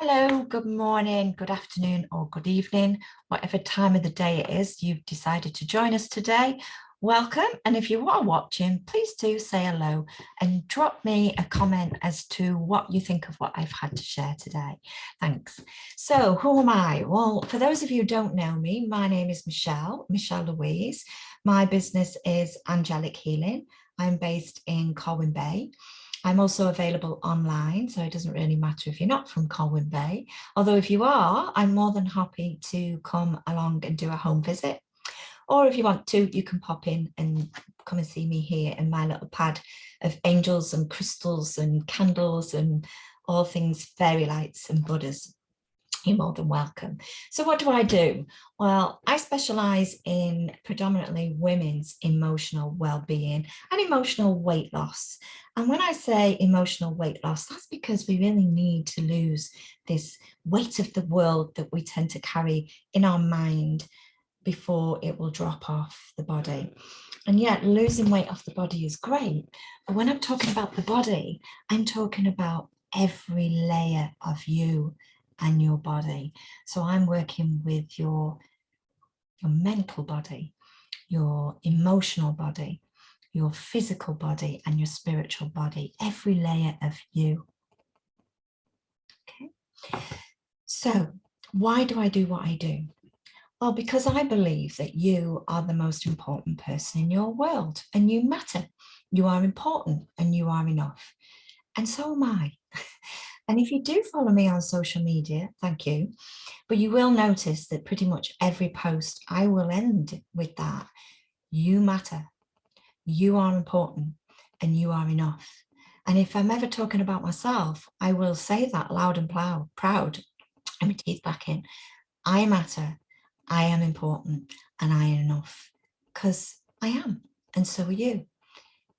Hello, good morning, good afternoon, or good evening, whatever time of the day it is you've decided to join us today. Welcome. And if you are watching, please do say hello and drop me a comment as to what you think of what I've had to share today. Thanks. So who am I? Well, for those of you who don't know me, my name is Michelle Louise. My business is Angelic Healing. I'm based in Colwyn Bay. I'm also available online, so it doesn't really matter if you're not from Colwyn Bay. Although if you are, I'm more than happy to come along and do a home visit. Or if you want to, you can pop in and come and see me here in my little pad of angels and crystals and candles and all things fairy lights and Buddhas. You're more than welcome. So what do? Well, I specialize in predominantly women's emotional well-being and emotional weight loss. And when I say emotional weight loss, that's because we really need to lose this weight of the world that we tend to carry in our mind before it will drop off the body. And yet losing weight off the body is great. But when I'm talking about the body, I'm talking about every layer of you and your body. So I'm working with your mental body, your emotional body, your physical body, and your spiritual body, every layer of you. Okay. So why do I do what I do? Well, because I believe that you are the most important person in your world and you matter. You are important and you are enough. And so am I. And if you do follow me on social media, thank you. But you will notice that pretty much every post I will end with that. You matter. You are important and you are enough. And if I'm ever talking about myself, I will say that loud and proud. And my teeth back in. I matter. I am important and I am enough because I am. And so are you.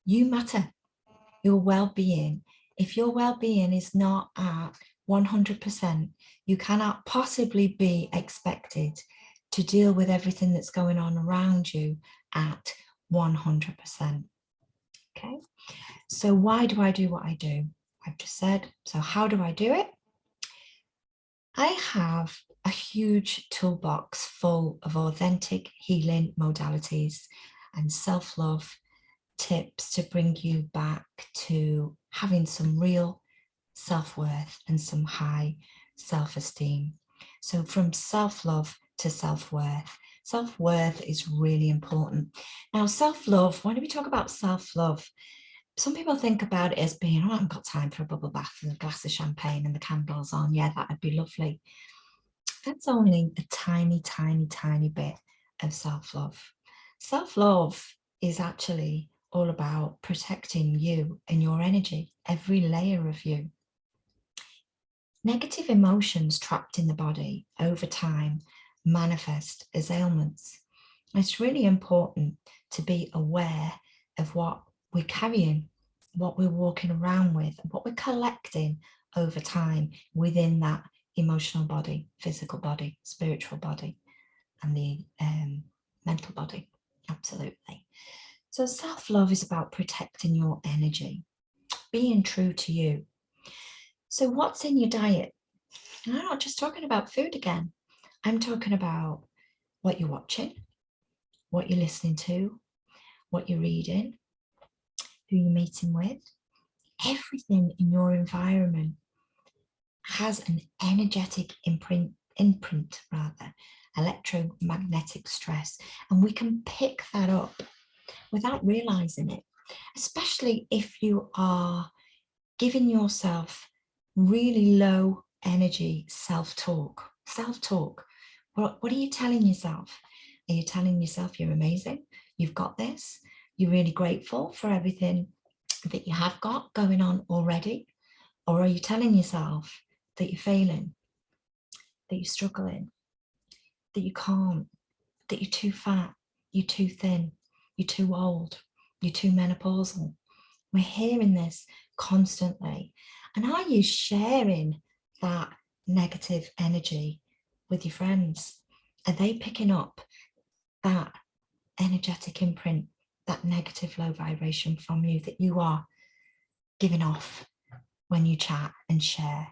You matter. Your well-being. If your well-being is not at 100%, you cannot possibly be expected to deal with everything that's going on around you at 100%. Okay, so why do I do what I do? I've just said, so how do I do it? I have a huge toolbox full of authentic healing modalities and self-love tips to bring you back to having some real self-worth and some high self-esteem. So from self-love to self-worth. Self-worth is really important. Now, self-love, when we talk about self-love, some people think about it as being, oh, I haven't got time for a bubble bath and a glass of champagne and the candles on. Yeah, that would be lovely. That's only a tiny, tiny, tiny bit of self-love. Self-love is actually all about protecting you and your energy, every layer of you. Negative emotions trapped in the body over time manifest as ailments. It's really important to be aware of what we're carrying, what we're walking around with, what we're collecting over time within that emotional body, physical body, spiritual body, and the mental body. Absolutely. So self-love is about protecting your energy, being true to you. So what's in your diet? And I'm not just talking about food again. I'm talking about what you're watching, what you're listening to, what you're reading, who you're meeting with. Everything in your environment has an energetic imprint, electromagnetic stress, and we can pick that up without realizing it, especially if you are giving yourself really low energy self-talk. What are you telling yourself? Are you telling yourself you're amazing? You've got this. You're really grateful for everything that you have got going on already? Or are you telling yourself that you're failing, that you're struggling, that you can't, that you're too fat, you're too thin, you're too old, you're too menopausal? We're hearing this constantly. And are you sharing that negative energy with your friends? Are they picking up that energetic imprint, that negative low vibration from you that you are giving off when you chat and share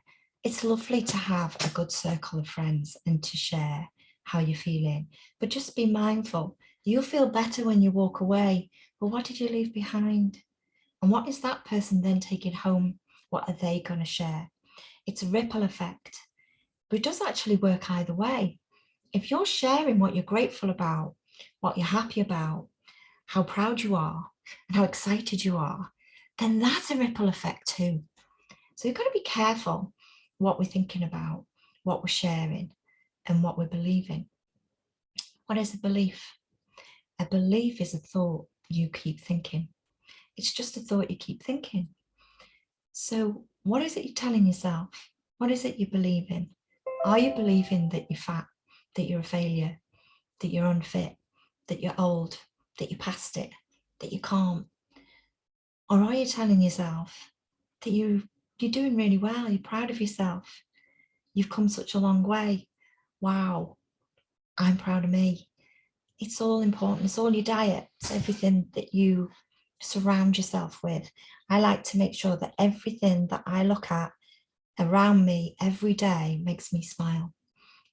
It's lovely to have a good circle of friends and to share how you're feeling, but just be mindful. You'll feel better when you walk away. But what did you leave behind? And what is that person then taking home? What are they going to share? It's a ripple effect, but it does actually work either way. If you're sharing what you're grateful about, what you're happy about, how proud you are, and how excited you are, then that's a ripple effect too. So you've got to be careful what we're thinking about, what we're sharing, and what we're believing. What is a belief? A belief is a thought you keep thinking. It's just a thought you keep thinking. So what is it you're telling yourself? What is it you believe in? Are you believing that you're fat, that you're a failure, that you're unfit, that you're old, that you're past it, that you can't? Or are you telling yourself that you're doing really well, you're proud of yourself, you've come such a long way, wow, I'm proud of me? It's all important. It's all your diet. It's everything that you surround yourself with. I like to make sure that everything that I look at around me every day makes me smile.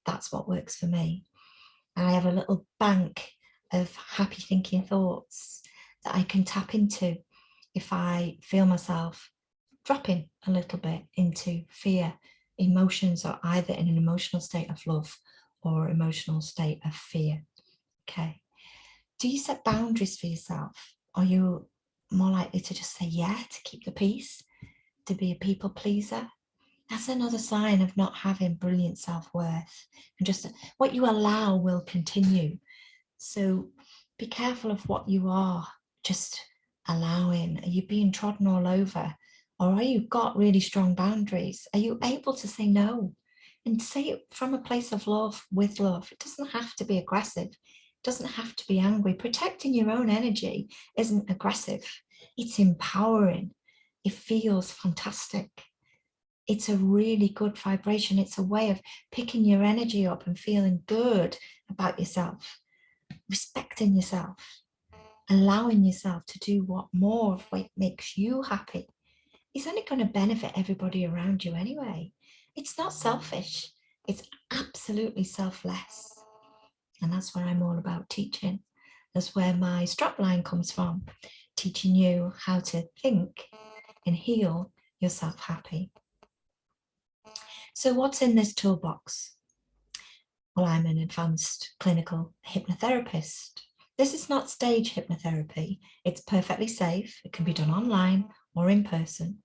That's what works for me. And I have a little bank of happy thinking thoughts that I can tap into if I feel myself dropping a little bit into fear, emotions, or either in an emotional state of love or emotional state of fear. Okay. Do you set boundaries for yourself? Are you more likely to just say yeah, to keep the peace, to be a people pleaser? That's another sign of not having brilliant self-worth. And just what you allow will continue. So be careful of what you are just allowing. Are you being trodden all over? Or are you got really strong boundaries? Are you able to say no? And say it from a place of love, with love. It doesn't have to be aggressive. It doesn't have to be angry. Protecting your own energy isn't aggressive. It's empowering. It feels fantastic. It's a really good vibration. It's a way of picking your energy up and feeling good about yourself, respecting yourself, allowing yourself to do what more of what makes you happy. It's only going to benefit everybody around you anyway. It's not selfish. It's absolutely selfless. And that's what I'm all about teaching. That's where my strapline comes from, teaching you how to think and heal yourself happy. So what's in this toolbox? Well, I'm an advanced clinical hypnotherapist. This is not stage hypnotherapy. It's perfectly safe. It can be done online or in person.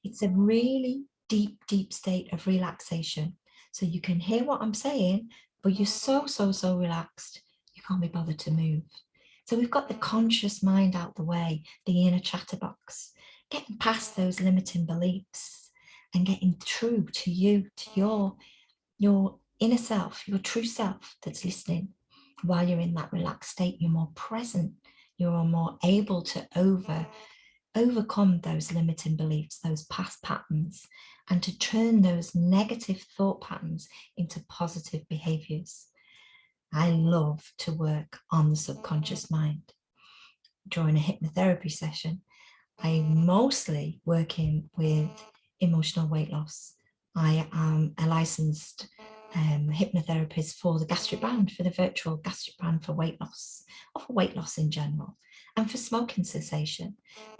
It's a really deep, deep state of relaxation. So you can hear what I'm saying, but you're so relaxed, you can't be bothered to move. So we've got the conscious mind out the way, the inner chatterbox, getting past those limiting beliefs and getting true to you, to your inner self, your true self that's listening. While you're in that relaxed state, you're more present, you're more able to overcome those limiting beliefs, those past patterns, and to turn those negative thought patterns into positive behaviors. I love to work on the subconscious mind. During a hypnotherapy session, I'm mostly working with emotional weight loss. I am a licensed hypnotherapist for the gastric band, for the virtual gastric band for weight loss, or for weight loss in general, and for smoking cessation,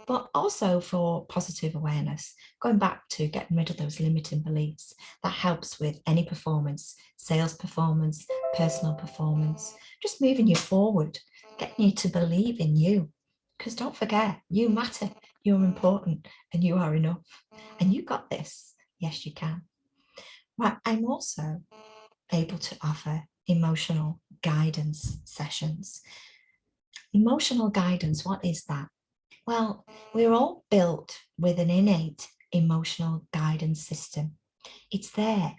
but also for positive awareness, going back to getting rid of those limiting beliefs. That helps with any performance, sales performance, personal performance, just moving you forward, getting you to believe in you. Because don't forget, you matter, you're important, and you are enough. And you got this. Yes, you can. Right, I'm also able to offer emotional guidance sessions. Emotional guidance, what is that? Well, we're all built with an innate emotional guidance system. It's there,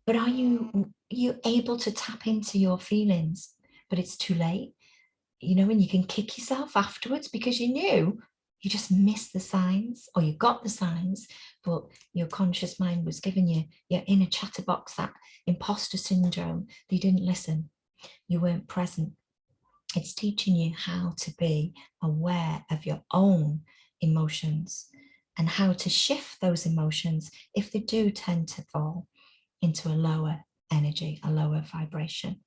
but are you able to tap into your feelings? But it's too late, you know, and you can kick yourself afterwards because you knew, you just missed the signs, or you got the signs, but your conscious mind was giving you your inner chatterbox, that imposter syndrome. You didn't listen, you weren't present. It's teaching you how to be aware of your own emotions, and how to shift those emotions if they do tend to fall into a lower energy, a lower vibration.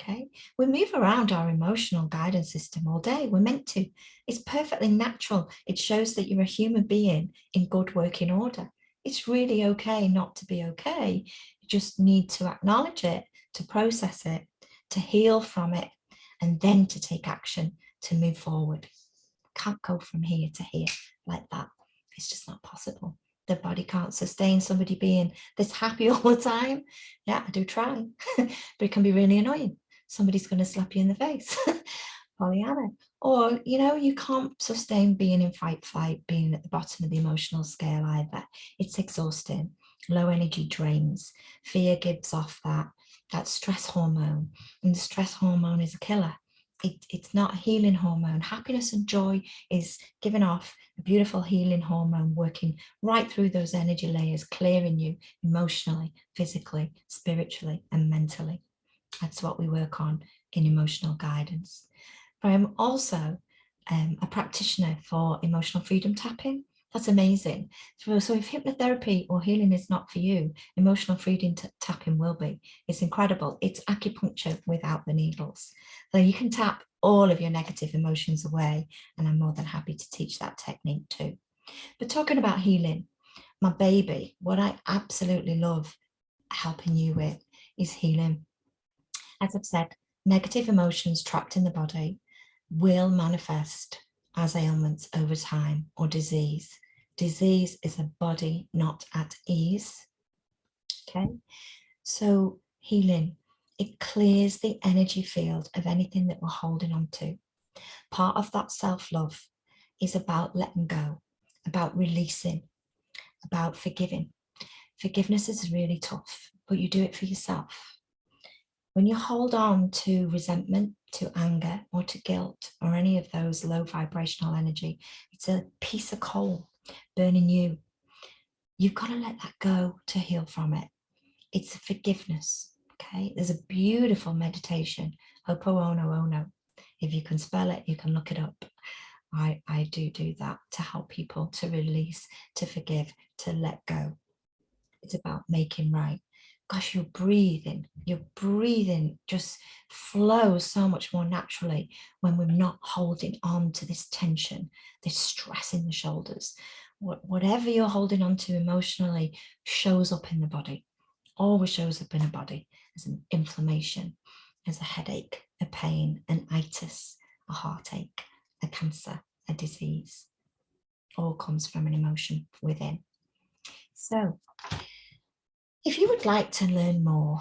Okay, we move around our emotional guidance system all day. We're meant to. It's perfectly natural. It shows that you're a human being in good working order. It's really okay not to be okay. You just need to acknowledge it, to process it, to heal from it, and then to take action to move forward. Can't go from here to here like that. It's just not possible. The body can't sustain somebody being this happy all the time. Yeah, I do try, but it can be really annoying. Somebody's going to slap you in the face. Pollyanna. Or, you can't sustain being in fight, flight, being at the bottom of the emotional scale either. It's exhausting. Low energy drains. Fear gives off that stress hormone. And the stress hormone is a killer. It's not a healing hormone. Happiness and joy is giving off a beautiful healing hormone, working right through those energy layers, clearing you emotionally, physically, spiritually, and mentally. That's what we work on in emotional guidance. But I'm also a practitioner for emotional freedom tapping. That's amazing. So if hypnotherapy or healing is not for you, emotional freedom tapping will be. It's incredible. It's acupuncture without the needles. So you can tap all of your negative emotions away, and I'm more than happy to teach that technique too. But talking about healing, my baby, what I absolutely love helping you with is healing. As I've said, negative emotions trapped in the body will manifest as ailments over time or disease. Disease is a body not at ease. Okay, so healing, it clears the energy field of anything that we're holding on to. Part of that self-love is about letting go, about releasing, about forgiving. Forgiveness is really tough, but you do it for yourself. When you hold on to resentment, to anger, or to guilt, or any of those low vibrational energy, it's a piece of coal burning you. You've got to let that go to heal from it. It's forgiveness. Okay, there's a beautiful meditation, Ho'oponopono. If you can spell it, you can look it up. I do that to help people to release, to forgive, to let go. It's about making right. Gosh, your breathing just flows so much more naturally when we're not holding on to this tension, this stress in the shoulders. Whatever you're holding on to emotionally shows up in the body, always shows up in a body as an inflammation, as a headache, a pain, an itis, a heartache, a cancer, a disease. All comes from an emotion within. So if you would like to learn more,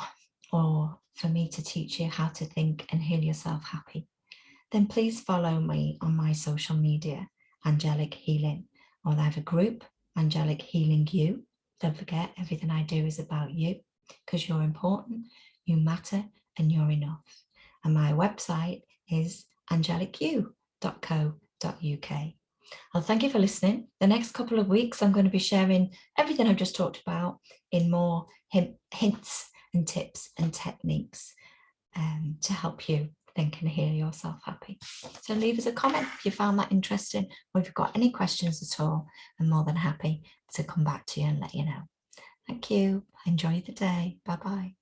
or for me to teach you how to think and heal yourself happy, then please follow me on my social media, Angelic Healing, or I have a group, Angelic Healing You. Don't forget, everything I do is about you, because you're important, you matter, and you're enough. And my website is angelicu.co.uk. Well, thank you for listening. The next couple of weeks, I'm going to be sharing everything I've just talked about in more hints and tips and techniques to help you think and heal yourself happy. So leave us a comment if you found that interesting, or if you've got any questions at all. I'm more than happy to come back to you and let you know. Thank you. Enjoy the day. Bye-bye.